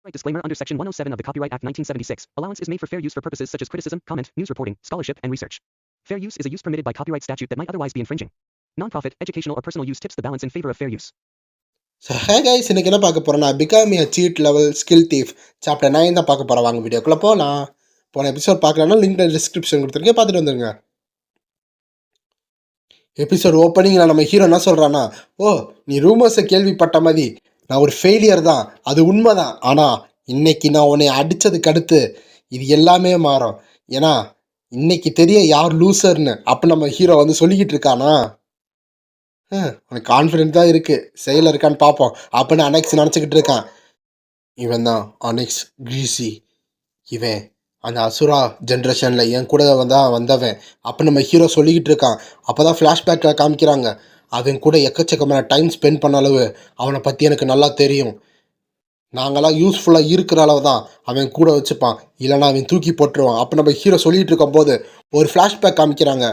Copyright disclaimer under Section 107 of the Copyright Act 1976. Allowance is made for fair use for purposes such as criticism, comment, news reporting, scholarship, and research. Fair use is a use permitted by copyright statute that might otherwise be infringing. Non-profit, educational, or personal use tips the balance in favor of fair use. So hey guys, இன்னைக்கு என்ன பார்க்க போகிறோன்னா become a cheat level skill thief chapter 9 தான் பார்க்க போகிறோம். வாங்க வீடியோக்குள்ளே போகலாம். போன எபிசோட் பார்க்கலாம்னா லிங்க் டிஸ்கிரிப்ஷன் கொடுத்துருக்கேன், பார்த்துட்டு வந்துருங்க. எபிசோட் ஓப்பனிங்கில் நம்ம ஹீரோ என்ன சொல்கிறான்னா, ஓ நீ ரூமர்ஸை கேள்விப்பட்ட மாதிரி நான் ஒரு ஃபெயிலியர் தான், அது உண்மை தான். ஆனால் இன்னைக்கு நான் உன்னை அடித்ததுக்கு அடுத்து இது எல்லாமே மாறும். ஏன்னா இன்னைக்கு தெரிய யார் லூசர்னு அப்போ நம்ம ஹீரோ வந்து சொல்லிக்கிட்டு இருக்கானா. உனக்கு கான்ஃபிடென்ட் தான் இருக்குது, செயலில் இருக்கான்னு பார்ப்போம் அப்படின்னு அனெக்ஸ் நினச்சிக்கிட்டு இருக்கான். இவன் தான் அனெக்ஸ் கிரீசி. இவன் அந்த அசுரா ஜென்ரேஷனில் என் கூட வந்தவன் அப்படின்னு நம்ம ஹீரோ சொல்லிக்கிட்டு இருக்கான். அப்போ தான் ஃப்ளாஷ்பேக்கில் காமிக்கிறாங்க. அவன் கூட எக்கச்சக்கமான டைம் ஸ்பெண்ட் பண்ண அளவு அவனை பற்றி எனக்கு நல்லா தெரியும். நாங்களாம் யூஸ்ஃபுல்லாக இருக்கிற அளவு தான் அவன் கூட வச்சுப்பான், இல்லைனா அவன் தூக்கி போட்டுருவான். அப்போ நம்ம ஹீரோ சொல்லிகிட்டு இருக்கும்போது ஒரு ஃப்ளாஷ்பேக் காமிக்கிறாங்க.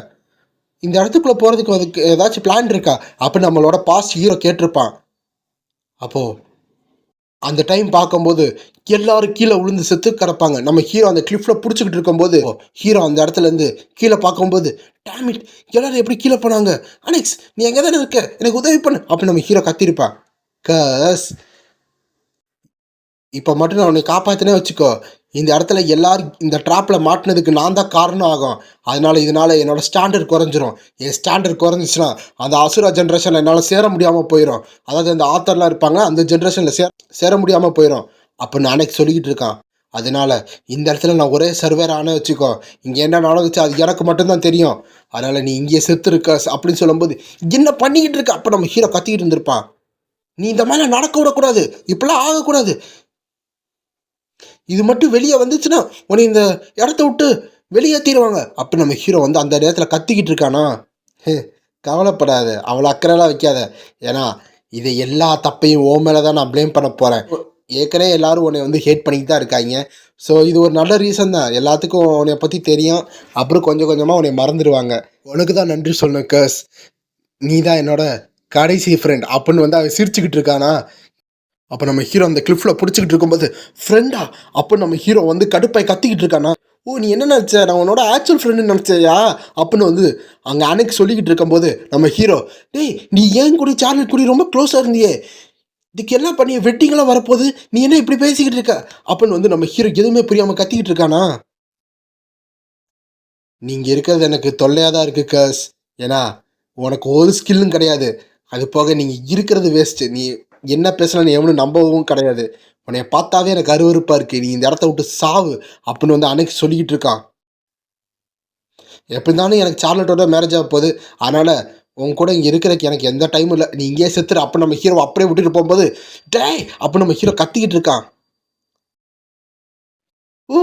இந்த இடத்துக்குள்ளே போகிறதுக்கு அதுக்கு ஏதாச்சும் பிளான் இருக்கா அப்படின்னு நம்மளோட பாஸ்ட் ஹீரோ கேட்டிருப்பான். அப்போது அந்த டைம் பார்க்கும்போது எல்லாரும் கீழே விழுந்து செத்து கிடப்பாங்க. நம்ம ஹீரோ அந்த கிளிஃபில் பிடிச்சிக்கிட்டு இருக்கும்போது ஹீரோ அந்த இடத்துலேருந்து கீழே பார்க்கும்போது, டேமிட் எல்லாரும் எப்படி கீழே போனாங்க, அனெக்ஸ் நீ எங்கே தானே இருக்க, எனக்கு உதவி பண்ணு அப்படின்னு நம்ம ஹீரோ கத்திருப்பான். கஸ் இப்போ மட்டும் நான் உன்னை காப்பாற்றினே வச்சுக்கோ, இந்த இடத்துல எல்லாரும் இந்த ட்ராப்பில் மாட்டினதுக்கு நான் தான் காரணம் ஆகும். இதனால் என்னோடய ஸ்டாண்டர்ட் குறைஞ்சிரும். என் ஸ்டாண்டர்ட் குறைஞ்சிச்சுன்னா அந்த அசுரா ஜென்ரேஷனில் என்னால் சேர முடியாமல் போயிடும். அதாவது அந்த ஆத்தர்லாம் இருப்பாங்க, அந்த ஜென்ரேஷனில் சேர முடியாமல் போயிடும் அப்படின்னு அன்னைக்கு சொல்லிக்கிட்டு இருக்கான். அதனால் இந்த இடத்துல நான் ஒரே சர்வேர் ஆனே வச்சுக்கோ, இங்கே என்ன நடந்துச்சு அது எனக்கு மட்டும்தான் தெரியும். அதனால் நீ இங்கேயே செத்து இருக்க அப்படின்னு சொல்லும்போது என்ன பண்ணிக்கிட்டு இருக்க அப்போ நம்ம ஹீரோ கத்திக்கிட்டு இருந்திருப்பான். நீ இந்த மாதிரி நடக்க விடக்கூடாது, இப்படிலாம் ஆகக்கூடாது, இது மட்டும் வெளியே வந்துச்சுன்னா உன்னை இந்த இடத்த விட்டு வெளியேற்றிடுவாங்க அப்போ நம்ம ஹீரோ வந்து அந்த இடத்துல கத்திக்கிட்டு இருக்கானா. கவலைப்படாது, அவ்வளோ அக்கறைலாம் வைக்காத, ஏன்னா இதை எல்லா தப்பையும் ஓ மேலே தான் நான் ப்ளேம் பண்ண போகிறேன். ஏற்கனவே எல்லோரும் உன்னை வந்து ஹேட் பண்ணிக்கிட்டு தான் இருக்காங்க. ஸோ இது ஒரு நல்ல ரீசன் தான், எல்லாத்துக்கும் உன்னை பற்றி தெரியும். அப்புறம் கொஞ்சம் கொஞ்சமாக உன்னை மறந்துடுவாங்க. உனக்கு தான் நன்றி சொல்லணும் கஸ், நீ தான் என்னோட கடைசி ஃப்ரெண்ட் அப்படின்னு வந்து அவன் சிரிச்சுக்கிட்டு இருக்கானா. அப்போ நம்ம ஹீரோ அந்த கிளிஃபில் பிடிச்சிக்கிட்டு இருக்கும்போது ஃப்ரெண்டா அப்போ நம்ம ஹீரோ வந்து கடுப்பாய் கத்திக்கிட்டு இருக்கானா. ஓ நீ என்ன நினச்ச, நான் உன்னோட ஆக்சுவல் ஃப்ரெண்டுன்னு நினச்சியா அப்படின்னு வந்து அங்கே அன்னைக்கு சொல்லிக்கிட்டு இருக்கும்போது நம்ம ஹீரோ, டேய் நீ ஏன் கூட சார்லட் கூட ரொம்ப க்ளோஸாக இருந்தியே, இதுக்கு எல்லாம் பண்ணி வெட்டிங்கெல்லாம் வரப்போகுது, நீ என்ன இப்படி பேசிக்கிட்டு இருக்க அப்படின்னு வந்து நம்ம ஹீரோ எதுவுமே புரியாமல் கத்திக்கிட்டு இருக்கானா. நீங்கள் இருக்கிறது எனக்கு தொல்லையாக தான் இருக்குது கஸ், ஏன்னா உனக்கு ஒரு ஸ்கில்லும் கிடையாது, அது போக நீங்கள் இருக்கிறது வேஸ்ட்டு, நீ என்ன பேசலாம் எவனும் நம்பவும் கிடையாது, உன்னைய பார்த்தாவே எனக்கு அருவருப்பாக இருக்குது, நீ இந்த இடத்த விட்டு சாவு அப்படின்னு வந்து அன்னைக்கு சொல்லிக்கிட்டு இருக்கான். எப்படி இருந்தாலும் எனக்கு சார்லட்டோட மேரேஜ் ஆக போகுது, அதனால் உன் கூட இங்கே இருக்கிறதுக்கு எனக்கு எந்த டைமும் இல்லை, நீ இங்கேயே செத்துரு அப்போ நம்ம ஹீரோ அப்படியே விட்டுட்டு போகும்போது டேய் அப்போ நம்ம ஹீரோ கத்திக்கிட்டு இருக்கான். ஓ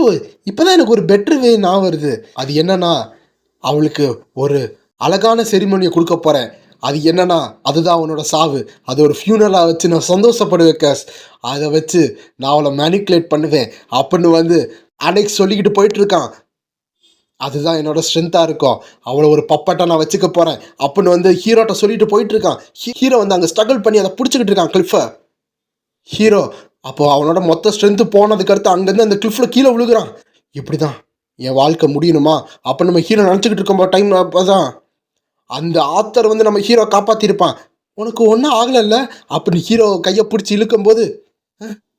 இப்போதான் எனக்கு ஒரு பெட்ரு வே நான் வருது. அது என்னன்னா அவளுக்கு ஒரு அழகான செரிமனியை கொடுக்க போகிறேன். அது என்னன்னா அதுதான் அவனோட சாவு, அது ஒரு ஃபியூனலாக வச்சு நான் சந்தோஷப்படுவேன் கேஸ், அதை வச்சு நான் அவளை மேனிகுலேட் பண்ணுவேன் அப்படின்னு வந்து அன்னைக்கு சொல்லிக்கிட்டு போயிட்டுருக்கான். அதுதான் என்னோட ஸ்ட்ரென்த்தாக இருக்கும், அவளை ஒரு பப்பட்டை நான் வச்சுக்க போகிறேன் அப்படின்னு வந்து ஹீரோட்ட சொல்லிட்டு போயிட்டுருக்கான். ஹீரோ வந்து அங்கே ஸ்ட்ரகிள் பண்ணி அதை பிடிச்சிக்கிட்டு இருக்கான் கிளிஃபை. ஹீரோ அப்போது அவனோட மொத்த ஸ்ட்ரென்த்து போனதுக்கடுத்து அங்கேருந்து அந்த கிளிஃபில் கீழே விழுகிறான். இப்படி தான் என் வாழ்க்கை முடியணுமா அப்போ நம்ம ஹீரோ நினச்சிக்கிட்டு இருக்கும்போது டைம் அப்போ தான் அந்த ஆத்தர் வந்து நம்ம ஹீரோ காப்பாற்றிருப்பான். உனக்கு ஒன்றும் ஆகலைல்ல அப்படின்னு ஹீரோ கையை பிடிச்சி இழுக்கும்போது,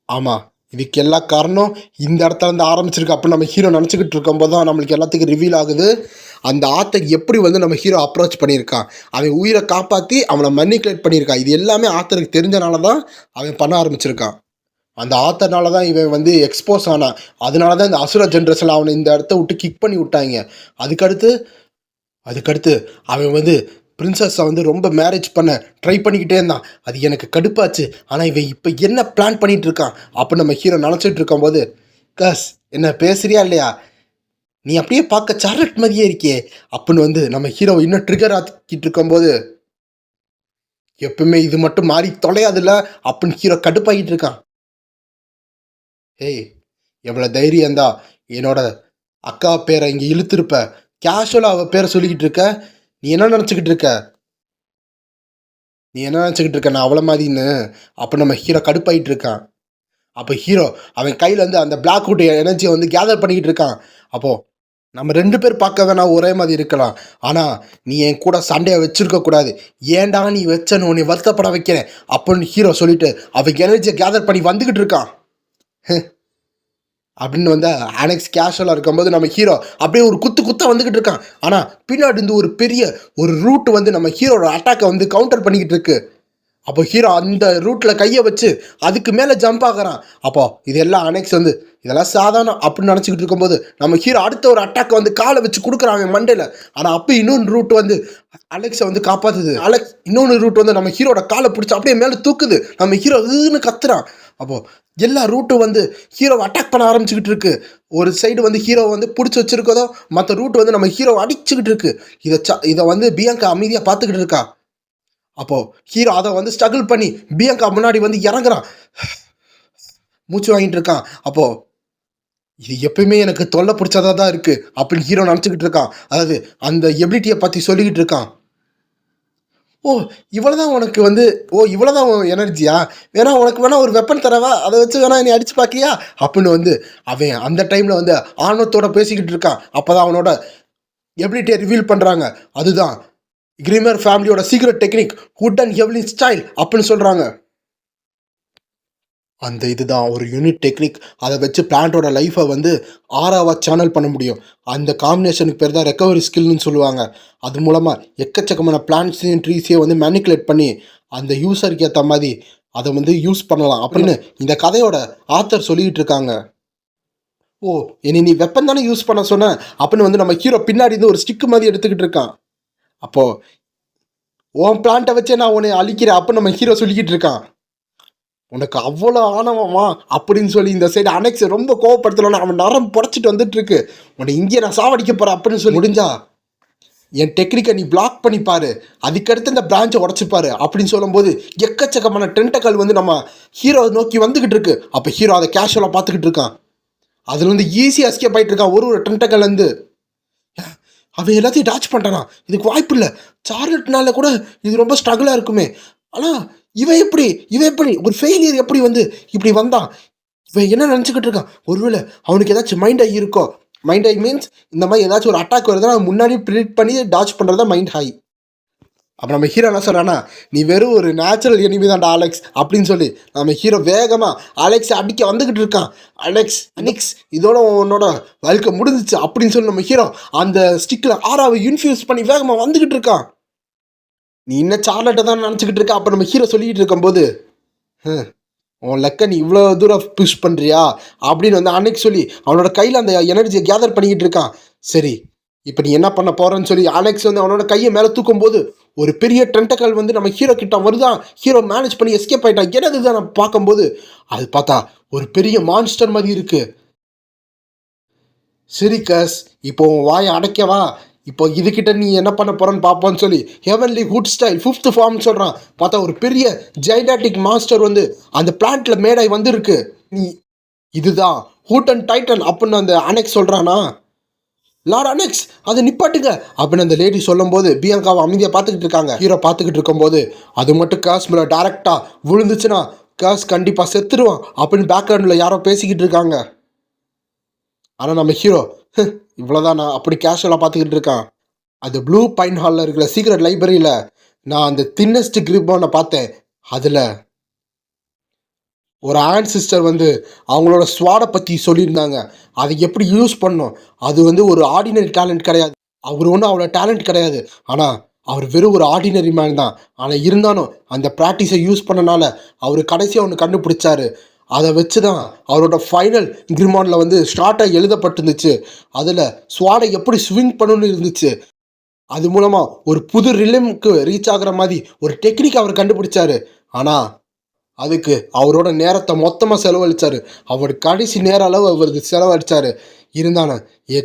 ஆமாம் இதுக்கு எல்லா காரணம் இந்த இடத்துல இருந்து ஆரம்பிச்சிருக்கு அப்படின்னு நம்ம ஹீரோ நினச்சிக்கிட்டு இருக்கும்போது தான் நம்மளுக்கு எல்லாத்துக்கும் ரிவீல் ஆகுது. அந்த ஆத்தர் எப்படி வந்து நம்ம ஹீரோ அப்ரோச் பண்ணியிருக்கான், அவன் உயிரை காப்பாற்றி அவனை மனிகுலேட் பண்ணியிருக்கான். இது எல்லாமே ஆத்தருக்கு தெரிஞ்சனால தான் அவன் பண்ண ஆரம்பிச்சிருக்கான். அந்த ஆத்தர்னால தான் இவன் வந்து எக்ஸ்போஸ் ஆனான். அதனால தான் இந்த அசுர ஜென்ரேஷனில் அவனை இந்த இடத்த விட்டு கிக் பண்ணி விட்டாங்க. அதுக்கடுத்து அவன் வந்து பிரின்சஸை வந்து ரொம்ப மேரேஜ் பண்ண ட்ரை பண்ணிக்கிட்டே இருந்தான். அது எனக்கு கடுப்பாச்சு. ஆனால் இவன் இப்போ என்ன பிளான் பண்ணிகிட்டு இருக்கான் அப்போ நம்ம ஹீரோ நினச்சிட்டு இருக்கும்போது, கஸ் என்ன பேசுறியா இல்லையா, நீ அப்படியே பார்க்க சார்லட் மாதிரியே இருக்கே அப்படின்னு வந்து நம்ம ஹீரோ இன்னும் ட்ரிகர் ஆக்கிட்டு இருக்கும்போது, எப்பவுமே இது மட்டும் மாறி தொலையாதுல்ல அப்படின்னு ஹீரோ கடுப்பாகிட்டு இருக்கான். ஏய் எவ்வளோ தைரியம் தான் என்னோட அக்கா பேரை இங்கே இழுத்துருப்ப, கேஷுவலாக அவள் பேரை சொல்லிக்கிட்டு இருக்க, நீ என்ன நினச்சிக்கிட்டு இருக்க நான் அவ்வளோ மாதிரின்னு அப்போ நம்ம ஹீரோ கடுப்பாயிட்டு இருக்கான். அப்போ ஹீரோ அவன் கையில் வந்து அந்த பிளாக் வுட் எனர்ஜியை வந்து கேதர் பண்ணிக்கிட்டு இருக்கான். அப்போது நம்ம 2 பேர் பார்க்க வேணா ஒரே மாதிரி இருக்கலாம், ஆனால் நீ என் கூட சண்டையை வச்சிருக்க கூடாது, ஏன்டா நீ வச்சன்னு உன்னை வருத்தப்பட வைக்கிறேன் அப்படின்னு ஹீரோ சொல்லிட்டு அவன் எனர்ஜியை கேதர் பண்ணி வந்துக்கிட்டு இருக்கான். அப்படின்னு வந்து அனெக்ஸ் கேஷுவலாக இருக்கும்போது நம்ம ஹீரோ அப்படியே ஒரு குத்த வந்துக்கிட்டு இருக்கான். ஆனால் பின்னாடி இருந்து ஒரு பெரிய ஒரு ரூட் வந்து நம்ம ஹீரோட அட்டாக்கை வந்து கவுண்டர் பண்ணிக்கிட்டு இருக்கு. அப்போ ஹீரோ அந்த ரூட்டில் கையை வச்சு அதுக்கு மேலே ஜம்ப் ஆகிறான். அப்போ இதெல்லாம் அனெக்ஸ் வந்து இதெல்லாம் சாதாரணம் அப்படின்னு நினச்சிக்கிட்டு இருக்கும்போது நம்ம ஹீரோ அடுத்த ஒரு அட்டாக்கை வந்து காலை வச்சு கொடுக்குறாங்க மண்டையில். ஆனால் அப்போ இன்னொன்று ரூட் வந்து அலெக்ஸை வந்து காப்பாற்றுது. இன்னொன்று ரூட் வந்து நம்ம ஹீரோட காலை பிடிச்சி அப்படியே மேலே தூக்குது. நம்ம ஹீரோ இதுன்னு கத்துறான். அப்போது எல்லா ரூட்டும் வந்து ஹீரோவை அட்டாக் பண்ண ஆரம்பிச்சுக்கிட்டு இருக்கு. ஒரு சைடு வந்து ஹீரோவை வந்து பிடிச்சி வச்சிருக்கதோ, மற்ற ரூட் வந்து நம்ம ஹீரோவை அடிச்சுக்கிட்டு இருக்கு. இதை வந்து பியங்கா அமைதியாக பார்த்துக்கிட்டு இருக்கா. அப்போது ஹீரோ அதை வந்து ஸ்ட்ரகிள் பண்ணி பியங்கா முன்னாடி வந்து இறங்குறான், மூச்சு வாங்கிட்டு இருக்கான். அப்போது இது எப்பயுமே எனக்கு தொல்லை பிடிச்சதாக தான் இருக்குது அப்படின்னு ஹீரோ நினச்சிக்கிட்டு இருக்கான். அதாவது அந்த எபிலிட்டியை பற்றி சொல்லிக்கிட்டு இருக்கான். இவ்வளோதான் உனக்கு வந்து இவ்வளோதான் எனர்ஜியா, உனக்கு வேணா ஒரு வெப்பன் தரவா, அதை வச்சு வேணா நீ அடிச்சு பார்க்கியா அப்படின்னு வந்து அவன் அந்த டைமில் வந்து ஆணவத்தோட பேசிக்கிட்டு இருக்கான். அப்போ தான் அவனோட எபிலிட்டியை ரிவீல் பண்ணுறாங்க. அதுதான் கிரிமர் ஃபேமிலியோட secret technique hood and Evelyn style அப்படின்னு சொல்கிறாங்க. அந்த இதுதான் ஒரு யூனிக் டெக்னிக். அதை வச்சு பிளான்ட்டோட லைஃப்பை வந்து 6ஆவா சேனல் பண்ண முடியும். அந்த காம்பினேஷனுக்கு பேர் தான் ரெக்கவரி ஸ்கில்னு சொல்லுவாங்க. அது மூலமாக எக்கச்சக்கமான பிளான்ட்ஸையும் ட்ரீஸையும் வந்து மேனிகுலேட் பண்ணி அந்த யூஸருக்கு ஏற்ற மாதிரி அதை வந்து யூஸ் பண்ணலாம் அப்படின்னு இந்த கதையோட ஆத்தர் சொல்லிக்கிட்டு இருக்காங்க. நீ வெப்பன் தானே யூஸ் பண்ண சொன்ன அப்படின்னு வந்து நம்ம ஹீரோ பின்னாடி இருந்து ஒரு ஸ்டிக்கு மாதிரி எடுத்துக்கிட்டு இருக்கான். அப்போது உன் பிளான்ட்டை வச்சே நான் உன்னை அழிக்கிறேன் அப்படின்னு நம்ம ஹீரோ சொல்லிக்கிட்டு இருக்கான். உனக்கு அவ்வளோ ஆணவமா அப்படின்னு சொல்லி இந்த சைடு அனெக்ஸ் ரொம்ப கோவப்படுத்தலன்னா அவன் நரம் புடச்சிட்டு வந்துட்டு இருக்கு. உன்னை இங்கே நான் சாவடிக்க போகிறேன் அப்படின்னு சொல்லி முடிஞ்சா என் டெக்னிக்கை நீ பிளாக் பண்ணிப்பாரு, அதுக்கடுத்து இந்த பிரான்ச்சை உடச்சிப்பாரு அப்படின்னு சொல்லும்போது எக்கச்சக்கமான டென்டக்கல் வந்து நம்ம ஹீரோ நோக்கி வந்துக்கிட்டு இருக்கு. அப்போ ஹீரோ அதை கேஷுவலாக பார்த்துக்கிட்டு இருக்கான். அதில் வந்து ஈஸியாக எஸ்கேப் ஆகிட்டு இருக்கான் ஒரு டென்டக்கல்லேருந்து. அவன் எல்லாத்தையும் டாச் பண்ணுறானா, இதுக்கு வாய்ப்பு இல்லை. சார்லட்னால கூட இது ரொம்ப ஸ்ட்ரகிளாக இருக்குமே. ஆனால் இவன் எப்படி ஒரு ஃபெயிலியர் எப்படி வந்து இப்படி வந்தான்? இவன் என்ன நினச்சிக்கிட்டு இருக்கான்? ஒருவேளை அவனுக்கு ஏதாச்சும் மைண்ட் ஆகி இருக்கோ. மைண்ட் ஹை மீன்ஸ் இந்த மாதிரி ஏதாச்சும் ஒரு அட்டாக் வருதுன்னா முன்னாடி ப்ரிடிக்ட் பண்ணி டாச் பண்ணுறது தான் மைண்ட் ஹை. அப்போ நம்ம ஹீரோ என்ன சொல்கிறான்னா, நீ வெறும் ஒரு நேச்சுரல் எனிமி தான்டா அலெக்ஸ் அப்படின்னு சொல்லி நம்ம ஹீரோ வேகமாக அலெக்ஸை அடிக்க வந்துக்கிட்டு இருக்கான். அனெக்ஸ் இதோட உன்னோட வாழ்க்கை முடிஞ்சிச்சு அப்படின்னு சொல்லி நம்ம ஹீரோ அந்த ஸ்டிக்கில் 6ஆவை இன்ஃபியூஸ் பண்ணி வேகமாக வந்துக்கிட்டு இருக்கான். நீ இன்னும் சார்லட்டை தான் நினச்சிக்கிட்டு இருக்க. அப்போ நம்ம ஹீரோ சொல்லிக்கிட்டு இருக்கும்போது உன் லெக்க நீ இவ்வளோ தூரம் புஷ் பண்ணுறியா அப்படின்னு வந்து அன்னைக்கு சொல்லி அவனோட கையில் அந்த எனர்ஜியை கேதர் பண்ணிக்கிட்டு இருக்கான். சரி, இப்போ நீ என்ன பண்ண போகிறன்னு சொல்லி அலெக்ஸ் வந்து அவனோட கையை மேலே தூக்கும்போது ஒரு பெரிய டென்டக்கல் வந்து நம்ம ஹீரோ கிட்ட வருதான். ஹீரோ மேனேஜ் பண்ணி எஸ்கேப் ஆகிட்டான். என்னது தான் நான் பார்க்கும்போது அது பார்த்தா ஒரு பெரிய மான்ஸ்டர் மாதிரி இருக்கு. சரி கஸ், இப்போ உன் வாயை அடைக்கவா, இப்போ இதுக்கிட்ட நீ என்ன பண்ண போறன்னு பார்ப்போன்னு சொல்லி ஹெவன்லி ஹுட் ஸ்டைல் 5th ஃபார்ம்னு சொல்கிறான். பார்த்தா ஒரு பெரிய ஜைடாட்டிக் மாஸ்டர் வந்து அந்த பிளான்ட்ல மேடாய் வந்துருக்கு. நீ இதுதான் ஹூட் அண்ட் டைட்டன் அப்படின்னு அந்த அனெக்ஸ் சொல்கிறானா. லார்ட் அனெக்ஸ் அதை நிப்பாட்டுங்க அப்படின்னு அந்த லேடி சொல்லும்போது பியங்காவை அமைதியாக பார்த்துக்கிட்டு இருக்காங்க. ஹீரோ பார்த்துக்கிட்டு இருக்கும்போது அது மட்டும் கேஸ் மேலே டேரெக்டாக விழுந்துச்சுன்னா கேஸ் கண்டிப்பாக செத்துருவான் அப்படின்னு பேக்ரவுண்டில் யாரோ பேசிக்கிட்டு இருக்காங்க. ஆனால் நம்ம ஹீரோ இவ்வளோதான் நான் அப்படி கேஷுவலாக பார்த்துக்கிட்டு இருக்கான். அது ப்ளூ பைன் ஹாலில் இருக்கிற சீக்ரெட் லைப்ரரியில் நான் அந்த தின்னஸ்ட் கிரிப்பானை பார்த்தேன். அதில் ஒரு ஆன்சிஸ்டர் வந்து அவங்களோட ஸ்வாடை பற்றி சொல்லியிருந்தாங்க. அதை எப்படி யூஸ் பண்ணோம், அது வந்து ஒரு ஆர்டினரி டேலண்ட் கிடையாது. அவர் ஒன்றும் அவ்வளோ டேலண்ட் கிடையாது, ஆனால் அவர் வெறும் ஒரு ஆர்டினரி மேன் தான். ஆனால் இருந்தாலும் அந்த ப்ராக்டிஸை யூஸ் பண்ணனால அவர் கடைசியாக ஒன்று கண்டுபிடிச்சாரு. அதை வச்சு தான் அவரோட ஃபைனல் கிரிமானில் வந்து ஸ்டார்ட்டாக எழுதப்பட்டிருந்துச்சு. அதில் ஸ்வாடை எப்படி ஸ்விங் பண்ணணும்னு இருந்துச்சு. அது மூலமாக ஒரு புது ரிலமுக்கு ரீச் ஆகிற மாதிரி ஒரு டெக்னிக் அவர் கண்டுபிடிச்சாரு. ஆனால் அதுக்கு அவரோட நேரத்தை மொத்தமாக செலவழித்தார். அவர் கடைசி நேர அளவு அவருக்கு செலவழித்தார். இருந்தாலும்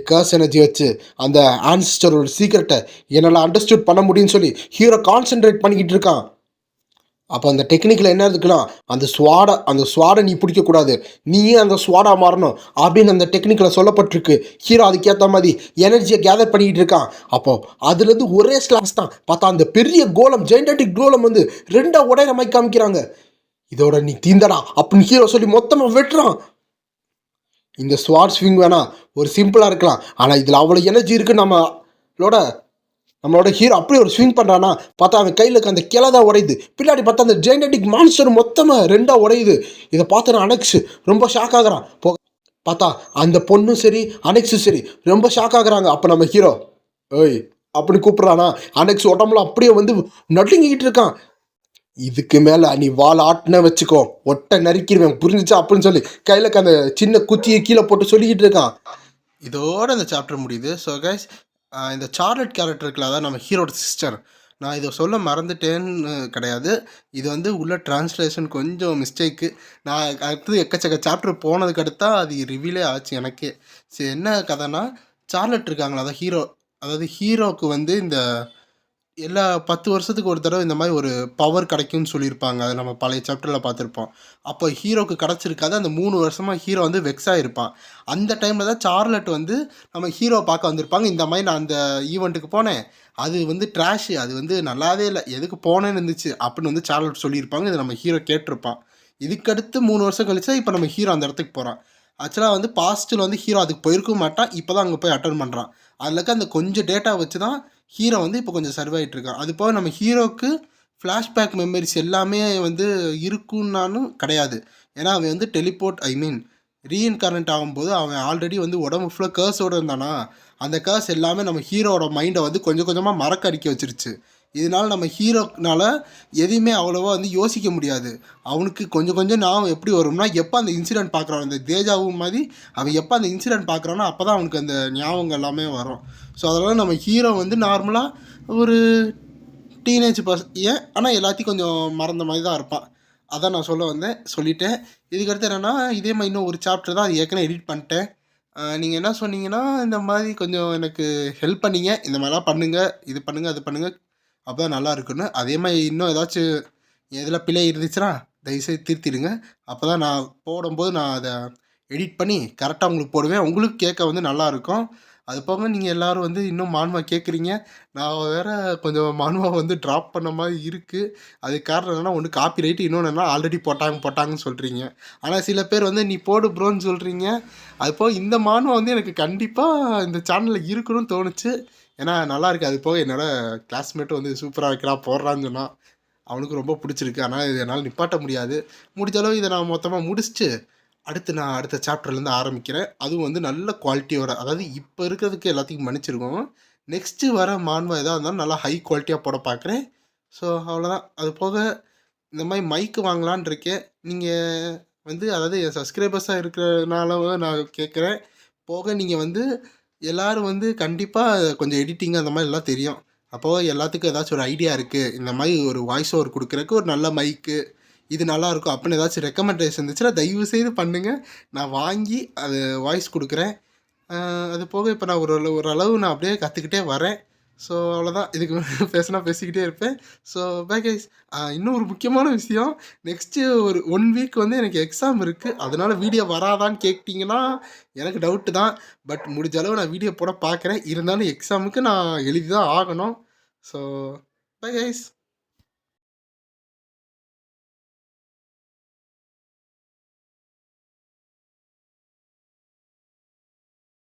கேஸ் எனர்ஜி வச்சு அந்த ஆன்சிஸ்டரோட சீக்ரெட்டை என்னால் அண்டர்ஸ்டூட் பண்ண முடியும்னு சொல்லி ஹீரோ கான்சென்ட்ரேட் பண்ணிக்கிட்டு இருக்கான். அப்போ அந்த டெக்னிக்கில் என்ன இருக்குன்னா, அந்த ஸ்வாடை நீ பிடிக்கக்கூடாது, நீயே அந்த ஸ்வாடா மாறணும் அப்படின்னு அந்த டெக்னிக்கில் சொல்லப்பட்டிருக்கு. ஹீரோ அதுக்கேற்ற மாதிரி எனர்ஜியை கேதர் பண்ணிக்கிட்டு இருக்கான். அப்போது அதுலேருந்து ஒரே ஸ்லாஸ் தான் பார்த்தா அந்த பெரிய கோலம், ஜெயண்டாட்டிக் கோலம் வந்து 2 உடையிற மாதிரி காமிக்கிறாங்க. இதோட நீ தீந்தடா அப்படின்னு ஹீரோ சொல்லி மொத்தமாக வெட்டுறான். இந்த ஸ்வாட் ஸ்விங் வேணா ஒரு சிம்பிளாக இருக்கலாம், ஆனால் இதில் அவ்வளோ எனர்ஜி இருக்குது. நம்மளோட ஹீரோ அப்படியே ஒரு ஸ்விங் பண்ணுறான்னா பார்த்தா அவன் கையில் இருக்க அந்த கிளை தான் உடையுது. பின்னாடி பார்த்தா அந்த ஜெயனடிக் மான்ஸ்டர் மொத்தமாக ரெண்டாக உடையுது. இதை பார்த்து அனெக்ஸ் ரொம்ப ஷாக் ஆகுறான். பார்த்தா அந்த பொண்ணும் சரி அனெக்ஸும் சரி ரொம்ப ஷாக் ஆகுறாங்க. அப்போ நம்ம ஹீரோ ஏய் அப்படி கூப்பிட்றானா, அனெக்ஸ் உடம்புல அப்படியே வந்து நடுங்கிக்கிட்டு இருக்கான். இதுக்கு மேலே நீ வால் ஆட்டின வச்சுக்கோ, ஒட்டை நறுக்கிடுவேன் புரிஞ்சிச்சா அப்படின்னு சொல்லி கையில் அந்த சின்ன குச்சியை கீழே போட்டு சொல்லிக்கிட்டு இருக்கான். இதோட இந்த சாப்டர் முடியுது. ஸோ கைஸ், இந்த சார்லட் கேரக்டர் இருக்குல்ல, அதான் நம்ம ஹீரோட சிஸ்டர். நான் இதை சொல்ல மறந்துட்டேன்னு கிடையாது, இது வந்து உள்ள டிரான்ஸ்லேஷன் கொஞ்சம் மிஸ்டேக்கு. நான் அடுத்தது எக்கச்சக்க சாப்டர் போனதுக்கு அடுத்தா அது ரிவீலே ஆச்சு எனக்கே. சரி, என்ன கதைனா, சார்லட் இருக்காங்களா, அதாவது ஹீரோவுக்கு வந்து இந்த எல்லா 10 வருஷத்துக்கு ஒரு தடவை இந்த மாதிரி ஒரு பவர் கிடைக்கும்னு சொல்லியிருப்பாங்க. அது நம்ம பழைய சாப்டரில் பார்த்துருப்போம். அப்போ ஹீரோவுக்கு கிடச்சிருக்காது. அந்த 3 வருஷமாக ஹீரோ வந்து வெக்ஸாக இருப்பான். அந்த டைமில் தான் சார்லட் வந்து நம்ம ஹீரோ பார்க்க வந்திருப்பாங்க. இந்த மாதிரி நான் அந்த ஈவெண்ட்டுக்கு போனேன், அது வந்து ட்ராஷு, அது வந்து நல்லாவே இல்லை, எதுக்கு போனேன்னு இருந்துச்சு அப்படின்னு வந்து சார்லட் சொல்லியிருப்பாங்க. இது நம்ம ஹீரோ கேட்டிருப்பான். இதுக்கடுத்து 3 வருஷம் கழிச்சா இப்போ நம்ம ஹீரோ அந்த இடத்துக்கு போகிறான். ஆக்சுவலாக வந்து பாஸ்ட்டில் வந்து ஹீரோ அதுக்கு போயிருக்கவும் மாட்டான், இப்போ தான் அங்கே போய் அட்டன் பண்ணுறான். அதில் இருக்க அந்த கொஞ்சம் டேட்டா வச்சு தான் ஹீரோ வந்து இப்போ கொஞ்சம் சர்வ் ஆகிட்டுருக்கான். அது போக நம்ம ஹீரோவுக்கு ஃப்ளாஷ்பேக் மெமரிஸ் எல்லாமே வந்து இருக்குன்னாலும் கிடையாது. ஏன்னா அவன் வந்து ரீஇன்கார்னேட் ஆகும்போது அவன் ஆல்ரெடி வந்து உடம்பு ஃபுல்லாக கேர்ஸோடு இருந்தானா, அந்த கேர்ஸ் எல்லாமே நம்ம ஹீரோவோட மைண்டை வந்து கொஞ்சம் கொஞ்சமாக மறக்க அடிக்க வச்சிருச்சு. இதனால் நம்ம ஹீரோனால எதையுமே அவ்வளோவா வந்து யோசிக்க முடியாது. அவனுக்கு கொஞ்சம் கொஞ்சம் ஞாபகம் எப்படி வரும்னா, எப்போ அந்த இன்சிடென்ட் பார்க்குறான், அந்த தேஜாவும் மாதிரி அவன் எப்போ அந்த இன்சிடென்ட் பார்க்குறானோ அப்போ தான் அவனுக்கு அந்த ஞாபகம் எல்லாமே வரும். ஸோ அதனால் நம்ம ஹீரோ வந்து நார்மலாக ஒரு டீனேஜ் ஏன் ஆனால் எல்லாத்தையும் கொஞ்சம் மறந்த மாதிரி தான் இருப்பான். அதான் நான் சொல்லிட்டேன். இதுக்கடுத்து என்னென்னா, இதே மாதிரி இன்னும் ஒரு சாப்டர் தான், அது ஏற்கனவே எடிட் பண்ணிட்டேன். நீங்கள் என்ன சொன்னீங்கன்னா, இந்த மாதிரி கொஞ்சம் எனக்கு ஹெல்ப் பண்ணீங்க, இந்த மாதிரிலாம் பண்ணுங்கள், இது பண்ணுங்கள், அது பண்ணுங்கள், அப்போ தான் நல்லா இருக்குன்னு. அதே மாதிரி இன்னும் ஏதாச்சும் எதில் பிழை இருந்துச்சுன்னா தயவுசெய்து திருத்திடுங்க. அப்போ தான் நான் போடும்போது நான் அதை எடிட் பண்ணி கரெக்டாக உங்களுக்கு போடுவேன், உங்களுக்கு கேட்க வந்து நல்லாயிருக்கும். அது போக நீங்கள் எல்லோரும் வந்து இன்னும் மான்வா கேட்குறீங்க. நான் வேறு கொஞ்சம் மான்வா வந்து ட்ராப் பண்ண மாதிரி இருக்குது. அதுக்கு காரணம் என்னென்னா, ஒன்று காப்பி ரைட்டு, இன்னொன்று என்ன ஆல்ரெடி போட்டாங்கன்னு சொல்கிறீங்க. ஆனால் சில பேர் வந்து நீ போடு ப்ரோன்னு சொல்கிறீங்க. அது போக இந்த மான்வா வந்து எனக்கு கண்டிப்பாக இந்த சேனலில் இருக்கணும்னு தோணுச்சு. ஏன்னா நல்லா இருக்குது. அது போக என்னோடய கிளாஸ்மேட்டும் வந்து சூப்பராக வைக்கிறா போடுறான்னு சொன்னான். அவனுக்கு ரொம்ப பிடிச்சிருக்கு. ஆனால் இது என்னால் நிப்பாட்ட முடியாது. முடிஞ்ச அளவு இதை நான் மொத்தமாக முடிச்சுட்டு அடுத்த சாப்டர்லேருந்து ஆரம்பிக்கிறேன். அதுவும் வந்து நல்ல குவாலிட்டியோட, அதாவது இப்போ இருக்கிறதுக்கு எல்லாத்தையும் மன்னிச்சிருக்கோம். நெக்ஸ்ட்டு வர மான்வா எதாக இருந்தாலும் நல்லா ஹை குவாலிட்டியாக போட பார்க்குறேன். ஸோ அவ்வளோதான். அது போக இந்த மாதிரி மைக்கு வாங்கலான்னு இருக்கேன். நீங்கள் வந்து அதாவது என் சப்ஸ்கிரைபர்ஸாக இருக்கிறனால நான் கேட்குறேன். போக நீங்கள் வந்து எல்லோரும் வந்து கண்டிப்பாக கொஞ்சம் எடிட்டிங் அந்த மாதிரி எல்லாம் தெரியும். அப்போது எல்லாத்துக்கும் ஏதாச்சும் ஒரு ஐடியா இருக்குது, இந்த மாதிரி ஒரு வாய்ஸ் ஓவர் கொடுக்குறக்கு ஒரு நல்ல மைக்கு இது நல்லாயிருக்கும் அப்படின்னு ஏதாச்சும் ரெக்கமெண்டேஷன் இருந்துச்சுன்னா தயவுசெய்து பண்ணுங்கள். நான் வாங்கி அது வாய்ஸ் கொடுக்குறேன். அது போக இப்போ நான் ஓரளவு நான் அப்படியே கற்றுக்கிட்டே வரேன். ஸோ அவ்வளோதான். இதுக்கு பேசினா பேசிக்கிட்டே இருப்பேன். So bye guys. இன்னும் ஒரு முக்கியமான விஷயம், நெக்ஸ்ட்டு ஒரு 1 வீக் வந்து எனக்கு எக்ஸாம் இருக்குது. அதனால் வீடியோ வராதான்னு கேட்டிங்கன்னா எனக்கு டவுட்டு தான். பட் முடிஞ்ச அளவு நான் வீடியோ போட பார்க்குறேன். இருந்தாலும் எக்ஸாமுக்கு நான் எழுதி தான் ஆகணும். So bye guys.